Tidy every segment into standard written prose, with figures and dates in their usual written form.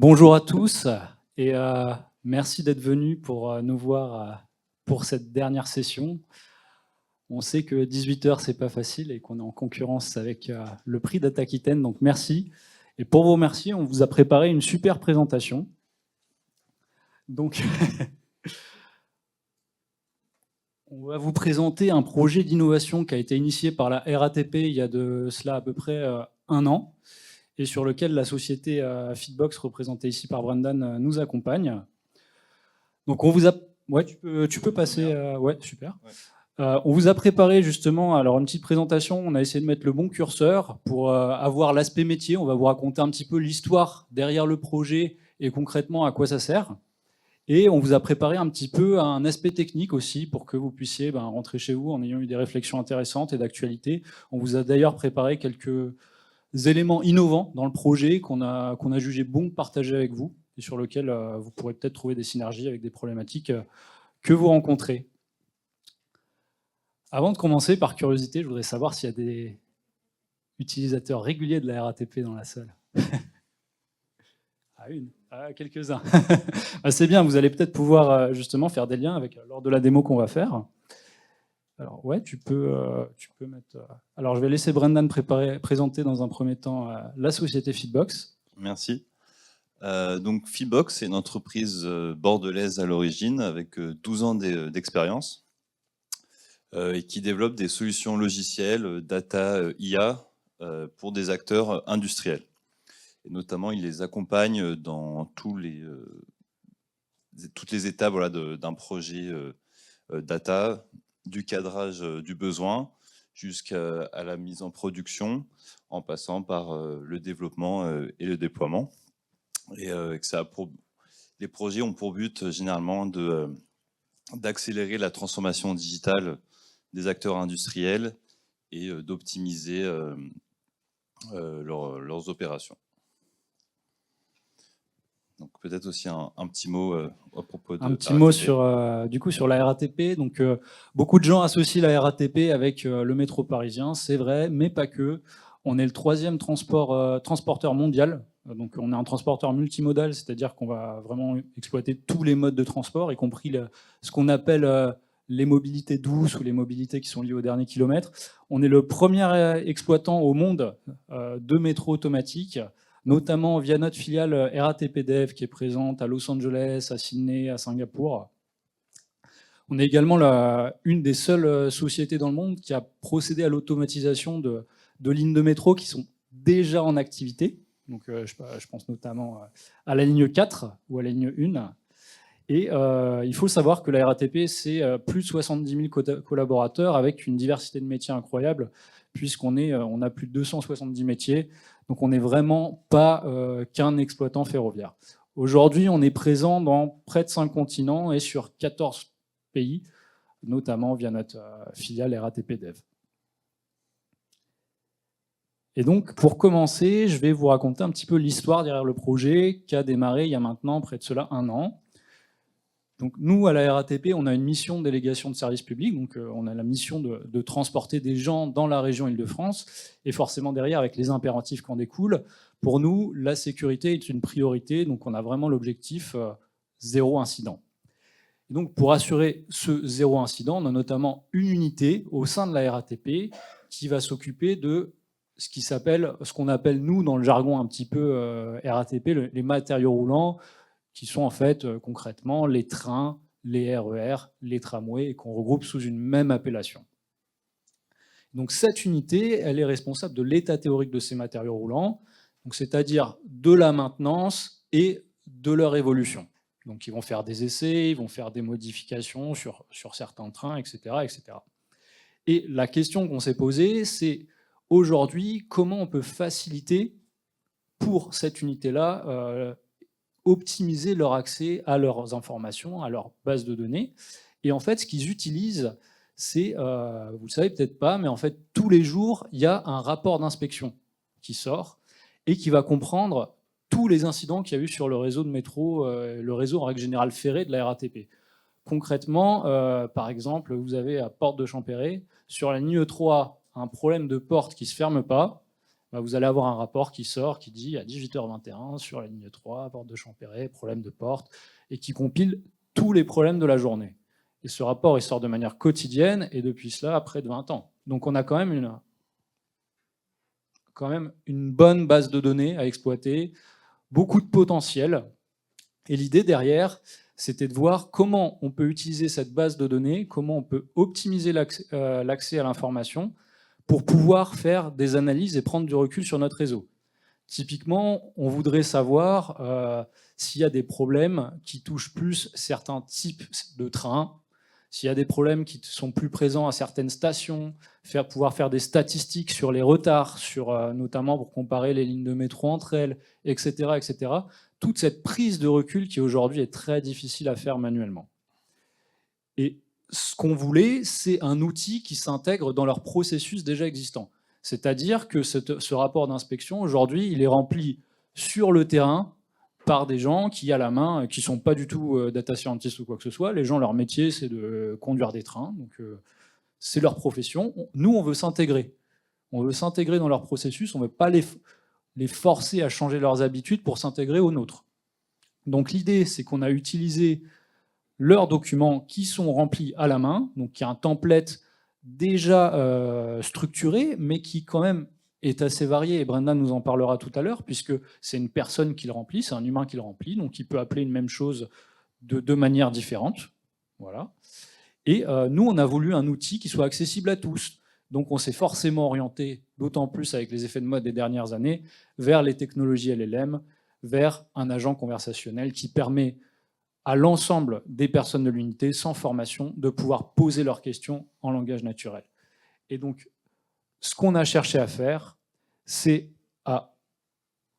Bonjour à tous et merci d'être venus pour nous voir pour cette dernière session. On sait que 18 h c'est pas facile et qu'on est en concurrence avec le prix d'Aquitaine, donc merci. Et pour vous remercier, on vous a préparé une super présentation. Donc, on va vous présenter un projet d'innovation qui a été initié par la RATP il y a de cela à peu près 1 an et sur lequel la société Feedbox, représentée ici par Brendan, nous accompagne. Donc on vous a... Ouais, tu peux passer... Ouais, super. Ouais. On vous a préparé justement alors une petite présentation, on a essayé de mettre le bon curseur pour avoir l'aspect métier, on va vous raconter un petit peu l'histoire derrière le projet et concrètement à quoi ça sert. Et on vous a préparé un petit peu un aspect technique aussi pour que vous puissiez rentrer chez vous en ayant eu des réflexions intéressantes et d'actualité. On vous a d'ailleurs préparé quelques éléments innovants dans le projet qu'on a jugé bon de partager avec vous et sur lesquels vous pourrez peut-être trouver des synergies avec des problématiques que vous rencontrez. Avant de commencer, par curiosité, je voudrais savoir s'il y a des utilisateurs réguliers de la RATP dans la salle. Quelques-uns. C'est bien, vous allez peut-être pouvoir justement faire des liens avec, lors de la démo qu'on va faire. Alors ouais, tu peux mettre... Alors je vais laisser Brendan présenter dans un premier temps la société Feedbox. Merci. Donc Feedbox, c'est une entreprise bordelaise à l'origine avec 12 ans d'expérience et qui développe des solutions logicielles, data, IA pour des acteurs industriels. Et notamment, il les accompagne dans toutes les étapes d'un projet data, du cadrage du besoin jusqu'à la mise en production, en passant par le développement et le déploiement. Et les projets ont pour but généralement d'accélérer la transformation digitale des acteurs industriels et d'optimiser leurs opérations. Donc peut-être aussi un petit mot à propos de un petit mot sur la RATP. Donc beaucoup de gens associent la RATP avec le métro parisien, c'est vrai, mais pas que. On est le 3e transporteur mondial. Donc on est un transporteur multimodal, c'est-à-dire qu'on va vraiment exploiter tous les modes de transport, y compris ce qu'on appelle les mobilités douces ou les mobilités qui sont liées au dernier kilomètre. On est le premier exploitant au monde de métro automatique, notamment via notre filiale RATP Dev qui est présente à Los Angeles, à Sydney, à Singapour. On est également une des seules sociétés dans le monde qui a procédé à l'automatisation de lignes de métro qui sont déjà en activité. Donc, je pense notamment à la ligne 4 ou à la ligne 1. Et il faut savoir que la RATP, c'est plus de 70 000 collaborateurs avec une diversité de métiers incroyable, puisqu'on a plus de 270 métiers. Donc on n'est vraiment pas qu'un exploitant ferroviaire. Aujourd'hui, on est présent dans près de 5 continents et sur 14 pays, notamment via notre filiale RATP Dev. Et donc, pour commencer, je vais vous raconter un petit peu l'histoire derrière le projet qui a démarré il y a maintenant près de cela 1 an. Donc nous, à la RATP, on a une mission de délégation de service public, donc on a la mission de transporter des gens dans la région Île-de-France, et forcément derrière, avec les impératifs qui en découlent, pour nous, la sécurité est une priorité, donc on a vraiment l'objectif 0 incident. Et donc pour assurer ce 0 incident, on a notamment une unité au sein de la RATP qui va s'occuper de ce qu'on appelle, nous, dans le jargon un petit peu RATP, les matériaux roulants, qui sont en fait concrètement les trains, les RER, les tramways, et qu'on regroupe sous une même appellation. Donc cette unité, elle est responsable de l'état théorique de ces matériaux roulants, c'est-à-dire de la maintenance et de leur évolution. Donc ils vont faire des essais, ils vont faire des modifications sur certains trains, etc., etc. Et la question qu'on s'est posée, c'est aujourd'hui, comment on peut faciliter pour cette unité-là optimiser leur accès à leurs informations, à leur base de données. Et en fait, ce qu'ils utilisent, c'est, vous le savez peut-être pas, mais en fait, tous les jours, il y a un rapport d'inspection qui sort et qui va comprendre tous les incidents qu'il y a eu sur le réseau de métro, le réseau en règle générale ferré de la RATP. Concrètement, par exemple, vous avez à Porte de Champéret, sur la ligne E3, un problème de porte qui ne se ferme pas, et en fait, bah, vous allez avoir un rapport qui sort, qui dit à 18h21 sur la ligne 3, porte de Champéret, problème de porte, et qui compile tous les problèmes de la journée. Et ce rapport, il sort de manière quotidienne, et depuis cela, près de 20 ans. Donc on a quand même une bonne base de données à exploiter, beaucoup de potentiel. Et l'idée derrière, c'était de voir comment on peut utiliser cette base de données, comment on peut optimiser l'accès à l'information pour pouvoir faire des analyses et prendre du recul sur notre réseau. Typiquement, on voudrait savoir s'il y a des problèmes qui touchent plus certains types de trains, s'il y a des problèmes qui sont plus présents à certaines stations, pouvoir faire des statistiques sur les retards, notamment pour comparer les lignes de métro entre elles, etc., etc. Toute cette prise de recul qui aujourd'hui est très difficile à faire manuellement. Et ce qu'on voulait, c'est un outil qui s'intègre dans leur processus déjà existant. C'est-à-dire que ce rapport d'inspection, aujourd'hui, il est rempli sur le terrain par des gens qui, à la main, qui ne sont pas du tout data scientists ou quoi que ce soit. Les gens, leur métier, c'est de conduire des trains. Donc, c'est leur profession. Nous, on veut s'intégrer. On veut s'intégrer dans leur processus. On ne veut pas les forcer à changer leurs habitudes pour s'intégrer aux nôtres. Donc, l'idée, c'est qu'on a utilisé leurs documents qui sont remplis à la main, donc il y a un template déjà structuré, mais qui quand même est assez varié, et Brenda nous en parlera tout à l'heure, puisque c'est une personne qui le remplit, c'est un humain qui le remplit, donc il peut appeler une même chose de deux manières différentes. Voilà. Et nous, on a voulu un outil qui soit accessible à tous. Donc on s'est forcément orienté, d'autant plus avec les effets de mode des dernières années, vers les technologies LLM, vers un agent conversationnel qui permet à l'ensemble des personnes de l'unité sans formation de pouvoir poser leurs questions en langage naturel. Et donc, ce qu'on a cherché à faire, c'est à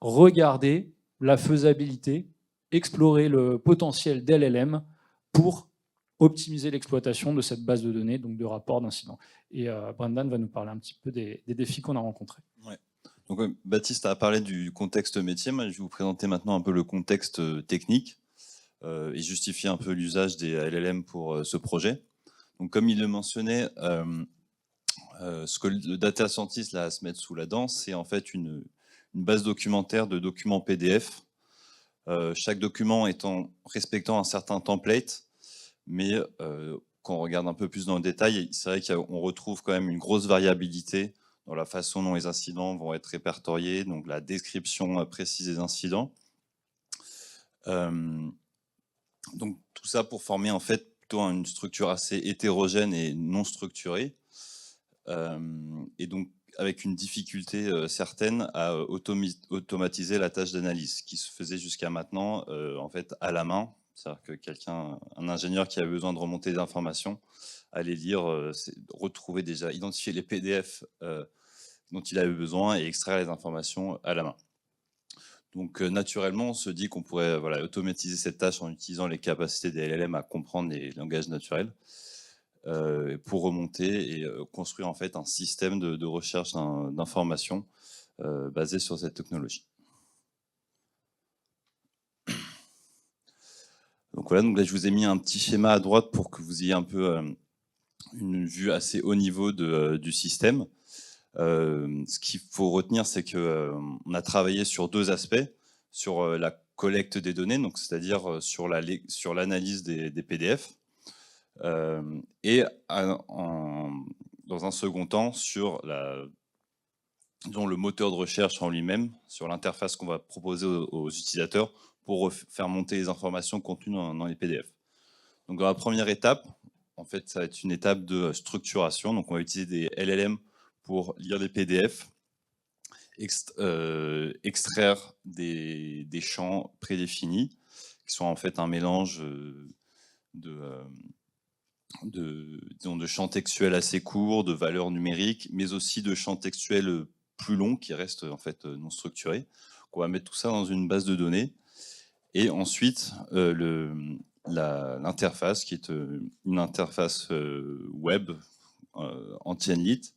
regarder la faisabilité, explorer le potentiel d'LLM pour optimiser l'exploitation de cette base de données, donc de rapports d'incidents. Et Brendan va nous parler un petit peu des défis qu'on a rencontrés. Ouais. Donc, Baptiste a parlé du contexte métier. Moi, je vais vous présenter maintenant un peu le contexte technique et justifier un peu l'usage des LLM pour ce projet. Donc, comme il le mentionnait, ce que le data scientist là, à se mettre sous la dent, c'est en fait une base documentaire de documents PDF, chaque document respectant un certain template, mais quand on regarde un peu plus dans le détail, c'est vrai qu'on retrouve quand même une grosse variabilité dans la façon dont les incidents vont être répertoriés, donc la description précise des incidents. Donc tout ça pour former en fait plutôt une structure assez hétérogène et non structurée, et donc avec une difficulté certaine à automatiser la tâche d'analyse qui se faisait jusqu'à maintenant en fait à la main. C'est-à-dire que un ingénieur qui avait besoin de remonter des informations, allait lire, retrouver déjà, identifier les PDF dont il avait besoin et extraire les informations à la main. Donc naturellement, on se dit qu'on pourrait automatiser cette tâche en utilisant les capacités des LLM à comprendre les langages naturels pour remonter et construire en fait un système de recherche d'informations basé sur cette technologie. Donc voilà, donc là je vous ai mis un petit schéma à droite pour que vous ayez un peu une vue assez haut niveau du système. Ce qu'il faut retenir, c'est qu'on a travaillé sur deux aspects, sur la collecte des données, donc c'est-à-dire sur l'analyse des PDF, et dans un second temps sur le moteur de recherche en lui-même, sur l'interface qu'on va proposer aux utilisateurs pour faire monter les informations contenues dans les PDF. Donc dans la première étape, en fait, ça va être une étape de structuration. Donc on va utiliser des LLM pour lire des PDF, extraire des champs prédéfinis, qui sont en fait un mélange de champs textuels assez courts, de valeurs numériques, mais aussi de champs textuels plus longs qui restent en fait non structurés. On va mettre tout ça dans une base de données. Et ensuite, l'interface, qui est une interface web anti-NLIT,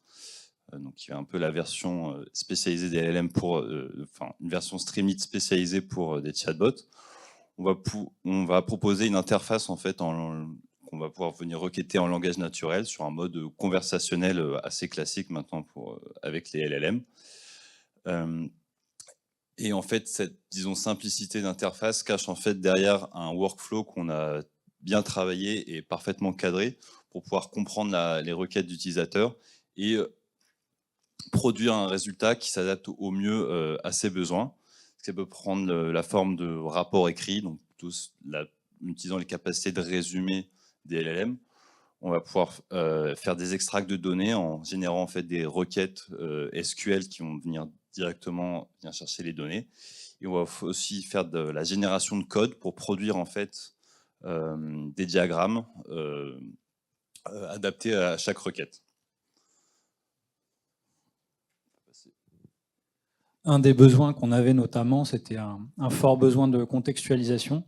donc qui est un peu la version spécialisée des LLM une version Streamlit spécialisée pour des chatbots. On va proposer une interface en fait qu'on va pouvoir venir requêter en langage naturel sur un mode conversationnel assez classique maintenant avec les LLM. Et en fait, cette, disons, simplicité d'interface cache en fait derrière un workflow qu'on a bien travaillé et parfaitement cadré pour pouvoir comprendre les requêtes d'utilisateurs et produire un résultat qui s'adapte au mieux à ses besoins. Ça peut prendre la forme de rapports écrits, donc utilisant les capacités de résumé des LLM. On va pouvoir faire des extracts de données en générant en fait des requêtes SQL qui vont venir directement chercher les données. Et on va aussi faire de la génération de code pour produire en fait des diagrammes adaptés à chaque requête. Un des besoins qu'on avait notamment, c'était un fort besoin de contextualisation.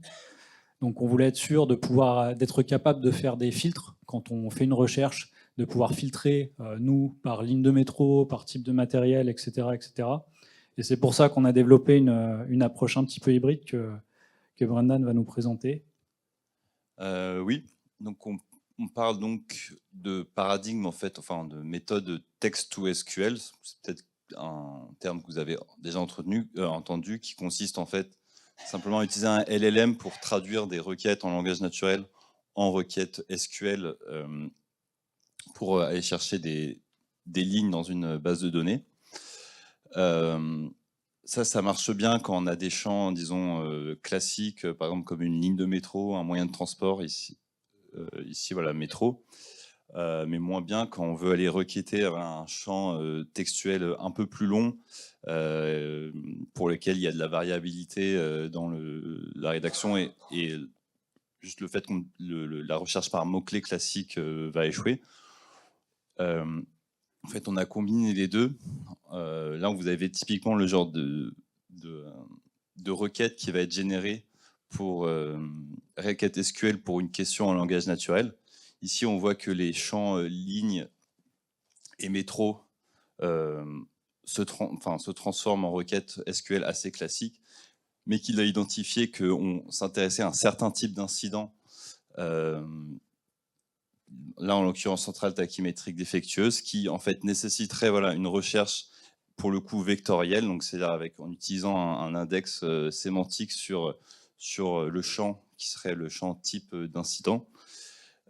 Donc on voulait être sûr d'être capable de faire des filtres quand on fait une recherche, de pouvoir filtrer, nous, par ligne de métro, par type de matériel, etc. etc. Et c'est pour ça qu'on a développé une approche un petit peu hybride que Brendan va nous présenter. Oui, donc on parle donc de paradigme, en fait, enfin de méthode text-to-SQL. C'est peut-être un terme que vous avez déjà entendu, qui consiste en fait simplement à utiliser un LLM pour traduire des requêtes en langage naturel en requêtes SQL pour aller chercher des lignes dans une base de données. Ça marche bien quand on a des champs, disons, classiques, par exemple comme une ligne de métro, un moyen de transport, ici voilà, métro. Mais moins bien quand on veut aller requêter un champ textuel un peu plus long, pour lequel il y a de la variabilité dans la rédaction et juste le fait que la recherche par mots-clés classique va échouer. En fait, on a combiné les deux. Là, vous avez typiquement le genre de requête qui va être générée pour requête SQL pour une question en langage naturel. Ici, on voit que les champs lignes et métro se transforment en requêtes SQL assez classiques, mais qu'il a identifié qu'on s'intéressait à un certain type d'incident. Là, en l'occurrence, centrale tachymétrique défectueuse, qui en fait nécessiterait une recherche pour le coup vectorielle, donc c'est-à-dire en utilisant un index sémantique sur le champ qui serait le champ type d'incident.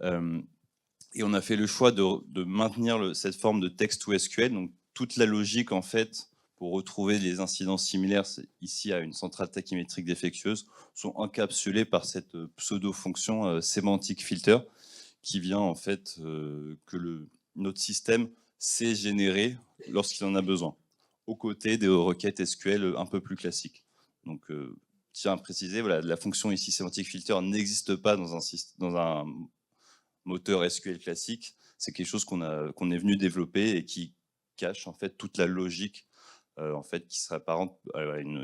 Et on a fait le choix de maintenir cette forme de text-to-SQL, donc toute la logique en fait pour retrouver les incidents similaires ici à une centrale tachymétrique défectueuse sont encapsulés par cette pseudo-fonction sémantique filter qui vient en fait que notre système sait générer lorsqu'il en a besoin, aux côtés des requêtes SQL un peu plus classiques. Donc, tiens à préciser, voilà, la fonction ici sémantique filter n'existe pas dans un moteur SQL classique. C'est quelque chose qu'on est venu développer et qui cache en fait toute la logique en fait qui serait apparente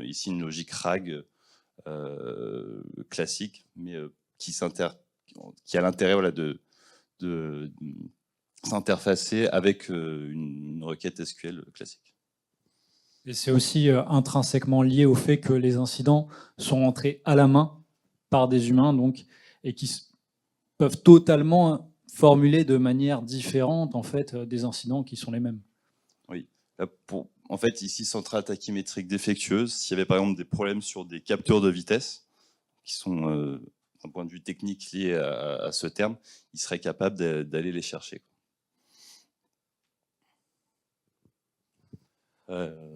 ici une logique RAG classique, mais qui a l'intérêt de s'interfacer avec une requête SQL classique. Et c'est aussi intrinsèquement lié au fait que les incidents sont entrés à la main par des humains, donc, et qui peuvent totalement formuler de manière différente en fait, des incidents qui sont les mêmes. Oui. Là, en fait, ici, centrale tachymétrique défectueuse, s'il y avait par exemple des problèmes sur des capteurs de vitesse, qui sont d'un point de vue technique liés à ce terme, il serait capable d'aller les chercher.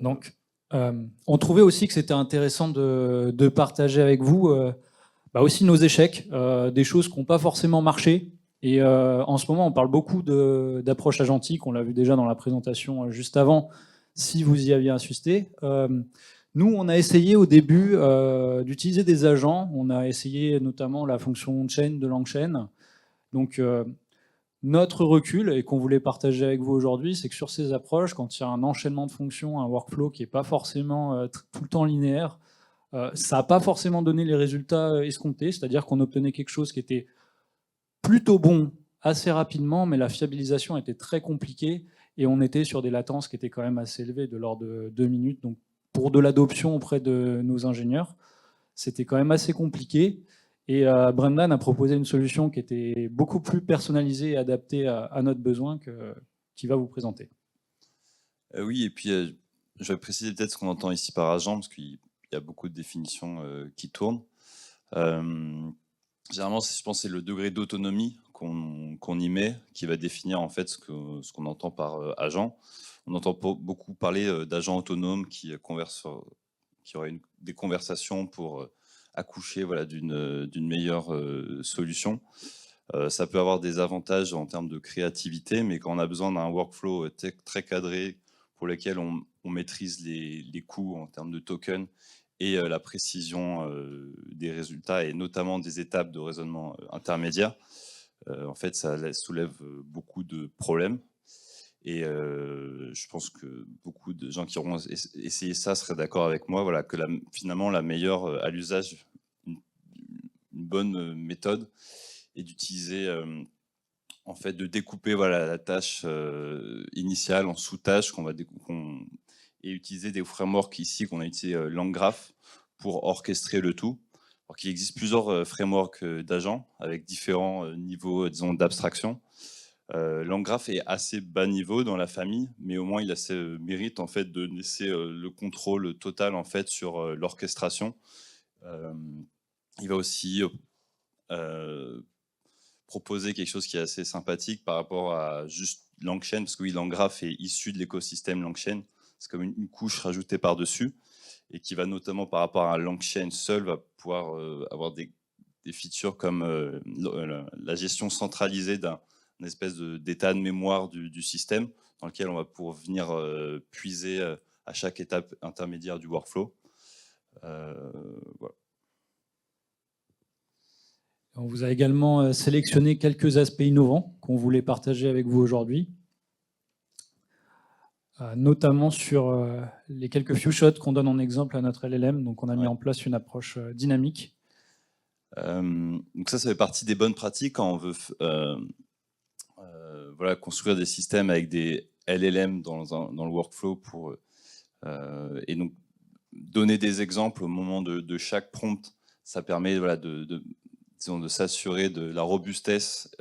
Donc, on trouvait aussi que c'était intéressant de partager avec vous aussi nos échecs, des choses qui n'ont pas forcément marché. Et en ce moment, on parle beaucoup d'approche agentique. On l'a vu déjà dans la présentation juste avant, si vous y aviez assisté. Nous, on a essayé au début d'utiliser des agents. On a essayé notamment la fonction chain de LangChain. Donc, notre recul, et qu'on voulait partager avec vous aujourd'hui, c'est que sur ces approches, quand il y a un enchaînement de fonctions, un workflow qui n'est pas forcément tout le temps linéaire, ça n'a pas forcément donné les résultats escomptés, c'est-à-dire qu'on obtenait quelque chose qui était plutôt bon assez rapidement, mais la fiabilisation était très compliquée et on était sur des latences qui étaient quand même assez élevées, de l'ordre de 2 minutes. Donc pour de l'adoption auprès de nos ingénieurs, c'était quand même assez compliqué. Et Brendan a proposé une solution qui était beaucoup plus personnalisée et adaptée à notre besoin qu'il va vous présenter. Oui, et puis je vais préciser peut-être ce qu'on entend ici par agent, parce qu'il y a beaucoup de définitions qui tournent. Généralement, je pense que c'est le degré d'autonomie qu'on y met qui va définir en fait ce qu'on entend par agent. On entend beaucoup parler d'agents autonomes qui auraient des conversations pour accoucher voilà, d'une meilleure solution. Ça peut avoir des avantages en termes de créativité, mais quand on a besoin d'un workflow très cadré pour lequel on maîtrise les coûts en termes de tokens et la précision des résultats et notamment des étapes de raisonnement intermédiaire, en fait, ça soulève beaucoup de problèmes. Et je pense que beaucoup de gens qui auront essayé ça seraient d'accord avec moi, voilà, que finalement la meilleure à l'usage, une bonne méthode est d'utiliser en fait, de découper voilà, la tâche initiale en sous-tâches et utiliser des frameworks ici qu'on a utilisé LangGraph pour orchestrer le tout. Alors qu'il existe plusieurs frameworks d'agents avec différents niveaux, disons, d'abstraction. LangGraph est assez bas niveau dans la famille, mais au moins il a ce mérite en fait de laisser le contrôle total en fait sur l'orchestration. Il va aussi proposer quelque chose qui est assez sympathique par rapport à juste LangChain, parce que oui, LangGraph est issu de l'écosystème LangChain. C'est comme une couche rajoutée par-dessus, et qui va notamment par rapport à LangChain seul, va pouvoir avoir des features comme la gestion centralisée d'un espèce d'état de mémoire du système, dans lequel on va pouvoir venir puiser à chaque étape intermédiaire du workflow. Voilà. On vous a également sélectionné quelques aspects innovants qu'on voulait partager avec vous aujourd'hui, notamment sur les quelques few shots qu'on donne en exemple à notre LLM. Donc, on a mis en place une approche dynamique. Donc ça fait partie des bonnes pratiques quand on veut voilà, construire des systèmes avec des LLM dans le workflow et donc donner des exemples au moment de chaque prompt. Ça permet voilà, de s'assurer de la robustesse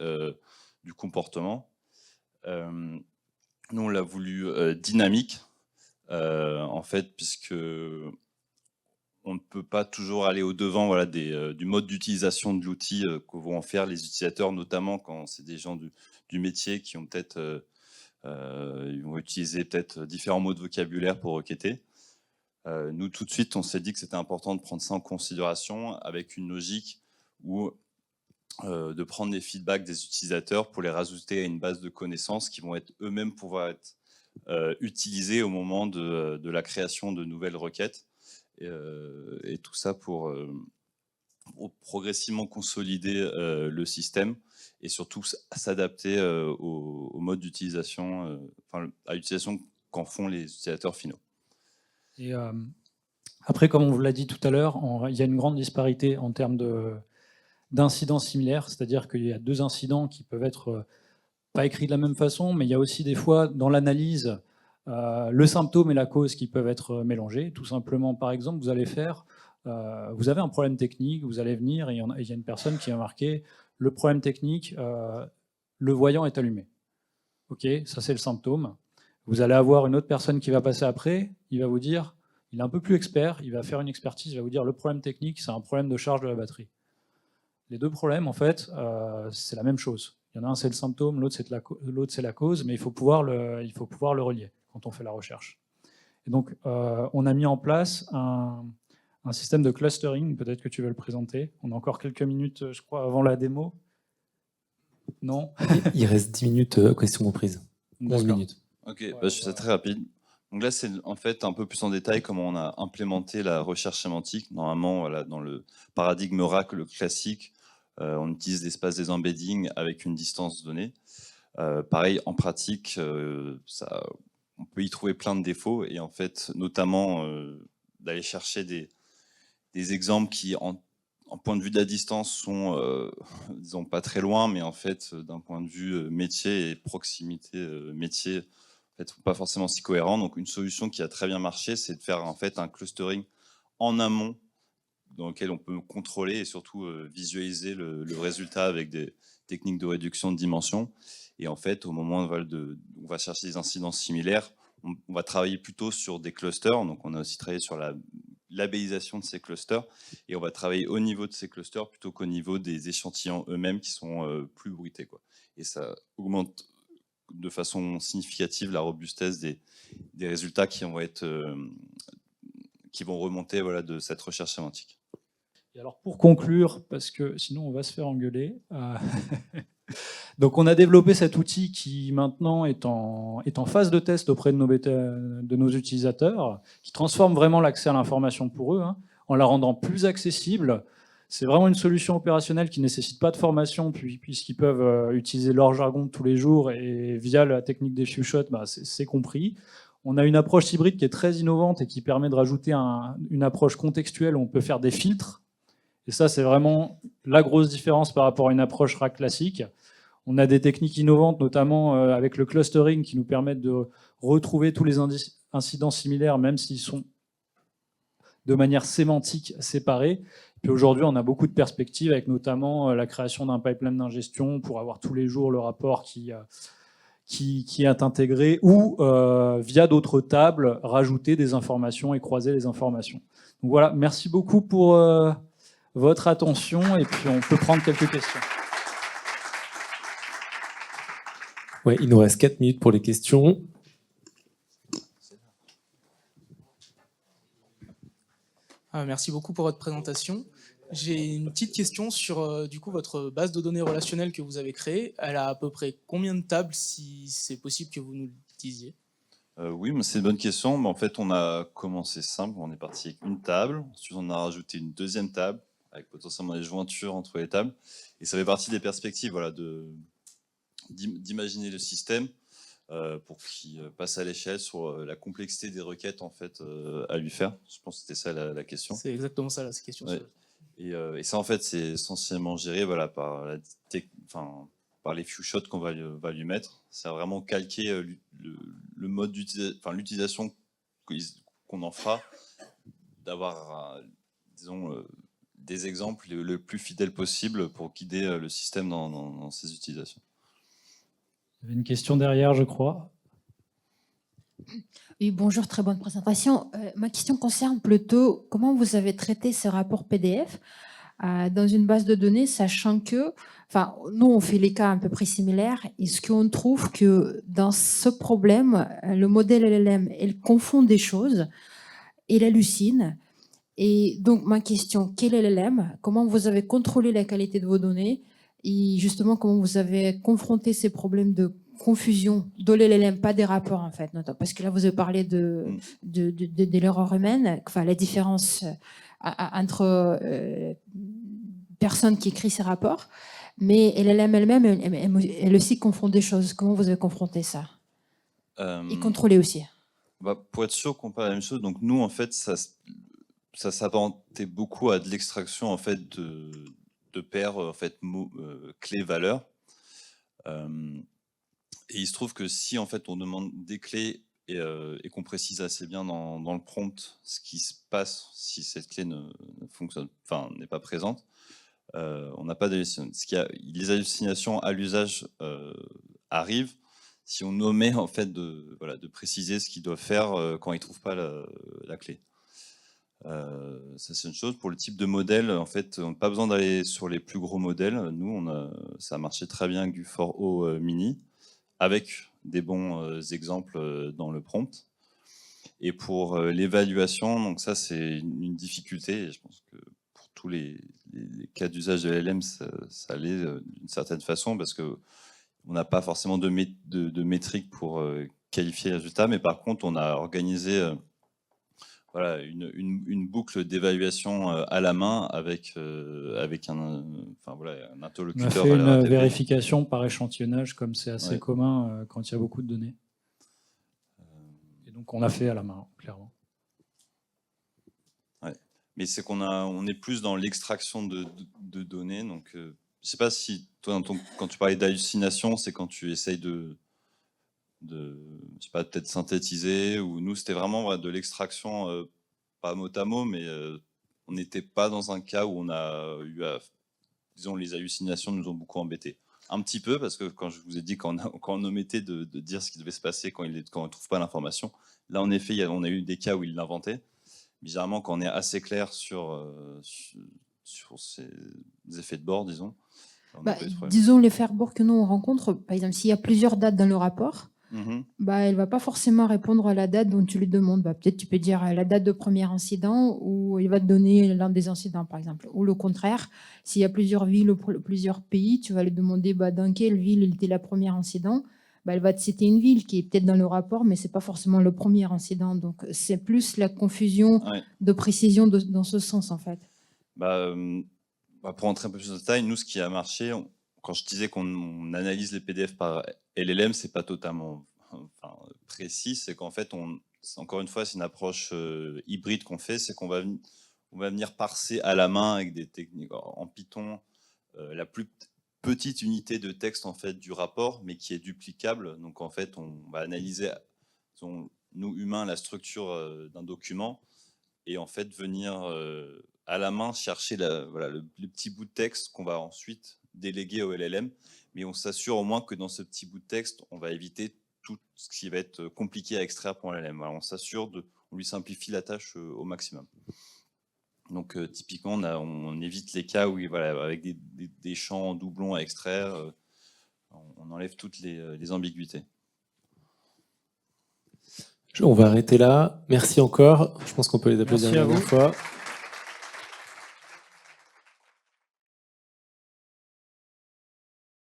du comportement. Nous, on l'a voulu dynamique, en fait, puisque on ne peut pas toujours aller au-devant voilà, du mode d'utilisation de l'outil que vont en faire les utilisateurs, notamment quand c'est des gens du métier qui ont peut-être ils vont utiliser peut-être différents mots de vocabulaire pour requêter. Nous, tout de suite, on s'est dit que c'était important de prendre ça en considération avec une logique où de prendre les feedbacks des utilisateurs pour les rajouter à une base de connaissances qui vont être eux-mêmes pouvoir être utilisés au moment de la création de nouvelles requêtes. Et tout ça pour progressivement consolider le système et surtout s'adapter au mode d'utilisation, à l'utilisation qu'en font les utilisateurs finaux. Et après, comme on vous l'a dit tout à l'heure, il y a une grande disparité en termes d'incidents similaires, c'est-à-dire qu'il y a deux incidents qui peuvent être pas écrits de la même façon, mais il y a aussi des fois dans l'analyse le symptôme et la cause qui peuvent être mélangés. Tout simplement, par exemple, vous avez un problème technique, vous allez venir et il y a une personne qui va marquer le problème technique, le voyant est allumé. Ok, ça c'est le symptôme. Vous allez avoir une autre personne qui va passer après, il va vous dire, il est un peu plus expert, il va faire une expertise, il va vous dire le problème technique, c'est un problème de charge de la batterie. Les deux problèmes, en fait, c'est la même chose. Il y en a un, c'est le symptôme, l'autre, c'est la cause, mais il faut pouvoir le relier quand on fait la recherche. Et donc, on a mis en place un système de clustering, peut-être que tu veux le présenter. On a encore quelques minutes, je crois, avant la démo. Non? Il reste 10 minutes, question comprise. 11 minutes. Ok, je fais ça très rapide. Donc là, c'est en fait un peu plus en détail comment on a implémenté la recherche sémantique. Normalement, voilà, dans le paradigme Oracle classique, on utilise l'espace des embeddings avec une distance donnée. Pareil, en pratique, on peut y trouver plein de défauts et en fait, notamment d'aller chercher des exemples qui, en point de vue de la distance, sont, disons, pas très loin, mais en fait, d'un point de vue métier et proximité métier, en fait, pas forcément si cohérent. Donc, une solution qui a très bien marché, c'est de faire en fait un clustering en amont, dans lequel on peut contrôler et surtout visualiser le résultat avec des techniques de réduction de dimension. Et en fait, au moment où on va chercher des incidences similaires, on va travailler plutôt sur des clusters. Donc, on a aussi travaillé sur la labellisation de ces clusters. Et on va travailler au niveau de ces clusters plutôt qu'au niveau des échantillons eux-mêmes qui sont plus bruités, quoi. Et ça augmente de façon significative la robustesse des résultats qui vont remonter voilà, de cette recherche sémantique. Et alors pour conclure, parce que sinon on va se faire engueuler, donc on a développé cet outil qui maintenant est en phase de test auprès de nos utilisateurs, qui transforme vraiment l'accès à l'information pour eux, hein, en la rendant plus accessible. C'est vraiment une solution opérationnelle qui ne nécessite pas de formation, puisqu'ils peuvent utiliser leur jargon de tous les jours, et via la technique des few shots, c'est compris. On a une approche hybride qui est très innovante et qui permet de rajouter une approche contextuelle où on peut faire des filtres. Et ça, c'est vraiment la grosse différence par rapport à une approche RAC classique. On a des techniques innovantes, notamment avec le clustering, qui nous permettent de retrouver tous les incidents similaires, même s'ils sont de manière sémantique séparés. Puis aujourd'hui, on a beaucoup de perspectives, avec notamment la création d'un pipeline d'ingestion pour avoir tous les jours le rapport qui est intégré, ou via d'autres tables, rajouter des informations et croiser les informations. Donc voilà, merci beaucoup pour votre attention, et puis on peut prendre quelques questions. Ouais, il nous reste 4 minutes pour les questions. Merci beaucoup pour votre présentation. J'ai une petite question sur du coup, votre base de données relationnelle que vous avez créée. Elle a à peu près combien de tables, si c'est possible que vous nous le disiez? Oui, mais c'est une bonne question. Mais en fait, on a commencé simple. On est parti avec une table. Ensuite, on a rajouté une deuxième table avec potentiellement des jointures entre les tables. Et ça fait partie des perspectives, voilà, d'imaginer le système pour qu'il passe à l'échelle sur la complexité des requêtes en fait, à lui faire. Je pense que c'était ça la question. C'est exactement ça la question. Ouais. Et ça, en fait, c'est essentiellement géré voilà, par les few shots qu'on va lui mettre. C'est vraiment calquer le mode l'utilisation qu'on en fera, d'avoir, disons, des exemples le plus fidèles possible pour guider le système dans ses utilisations. Il y avait une question derrière, je crois. Oui, bonjour, très bonne présentation. Ma question concerne plutôt comment vous avez traité ce rapport PDF dans une base de données, sachant que, nous, on fait les cas à peu près similaires. Est-ce qu'on trouve que dans ce problème, le modèle LLM, elle confond des choses, il hallucine. Et donc, ma question, quel LLM? Comment vous avez contrôlé la qualité de vos données? Et justement, comment vous avez confronté ces problèmes de confusion de l'LLM, pas des rapports en fait, parce que là vous avez parlé de l'erreur humaine, la différence entre personne qui écrit ces rapports, mais l'LLM elle-même, elle aussi confond des choses. Comment vous avez confronté ça et contrôlé aussi? Pour être sûr qu'on parle la même chose, donc nous en fait ça s'apparentait beaucoup à de l'extraction en fait de paires en fait clés-valeurs. Et il se trouve que si en fait on demande des clés et qu'on précise assez bien dans le prompt ce qui se passe si cette clé ne fonctionne, n'est pas présente, on n'a pas d'hallucination. Les hallucinations à l'usage arrivent si on omet en fait de préciser ce qu'ils doivent faire quand ils ne trouvent pas la clé. Ça c'est une chose. Pour le type de modèle, en fait, on n'a pas besoin d'aller sur les plus gros modèles. Nous, ça a marché très bien avec du For-O mini, avec des bons exemples dans le prompt. Et pour l'évaluation, donc ça c'est une difficulté. Et je pense que pour tous les cas d'usage de LLM, ça allait d'une certaine façon, parce que on n'a pas forcément de métriques pour qualifier les résultats, mais par contre, on a organisé voilà, une boucle d'évaluation à la main avec un interlocuteur. On a fait une vérification par échantillonnage, comme c'est assez commun quand il y a beaucoup de données. Et donc on a fait à la main, clairement. Ouais. Mais c'est on est plus dans l'extraction de données. Donc, je ne sais pas si toi, quand tu parlais d'hallucination, c'est quand tu essayes je sais pas, peut-être synthétiser, ou nous c'était vraiment de l'extraction, pas mot à mot, mais on n'était pas dans un cas où on a eu disons, les hallucinations nous ont beaucoup embêtés. Un petit peu, parce que quand je vous ai dit quand on omettait de dire ce qui devait se passer quand on ne trouve pas l'information, là en effet on a eu des cas où il l'inventait. Mais généralement quand on est assez clair sur ces effets de bord, disons, on n'a pas eu de problème. Disons l'effet de bord que nous on rencontre, par exemple s'il y a plusieurs dates dans le rapport, elle ne va pas forcément répondre à la date dont tu lui demandes. Peut-être tu peux dire la date de premier incident ou il va te donner l'un des incidents, par exemple. Ou le contraire, s'il y a plusieurs villes ou plusieurs pays, tu vas lui demander dans quelle ville il était le premier incident. Elle va te citer une ville qui est peut-être dans le rapport, mais ce n'est pas forcément le premier incident. Donc, c'est plus la confusion de précision dans ce sens, en fait. Pour entrer un peu plus dans le détail, nous, ce qui a marché, quand je disais qu'on analyse les PDF par LLM, c'est pas totalement précis. C'est qu'en fait, encore une fois, c'est une approche hybride qu'on fait. C'est qu'on va venir parser à la main avec des techniques en Python, la plus petite unité de texte en fait du rapport, mais qui est duplicable. Donc en fait, on va analyser, nous humains, la structure d'un document et en fait venir à la main chercher le petit bout de texte qu'on va ensuite déléguer au LLM, mais on s'assure au moins que dans ce petit bout de texte, on va éviter tout ce qui va être compliqué à extraire pour LLM. Alors, on lui simplifie la tâche au maximum. Donc typiquement, on évite les cas où, avec des champs en doublon à extraire, on enlève toutes les ambiguïtés. On va arrêter là. Merci encore. Je pense qu'on peut les applaudir une dernière fois.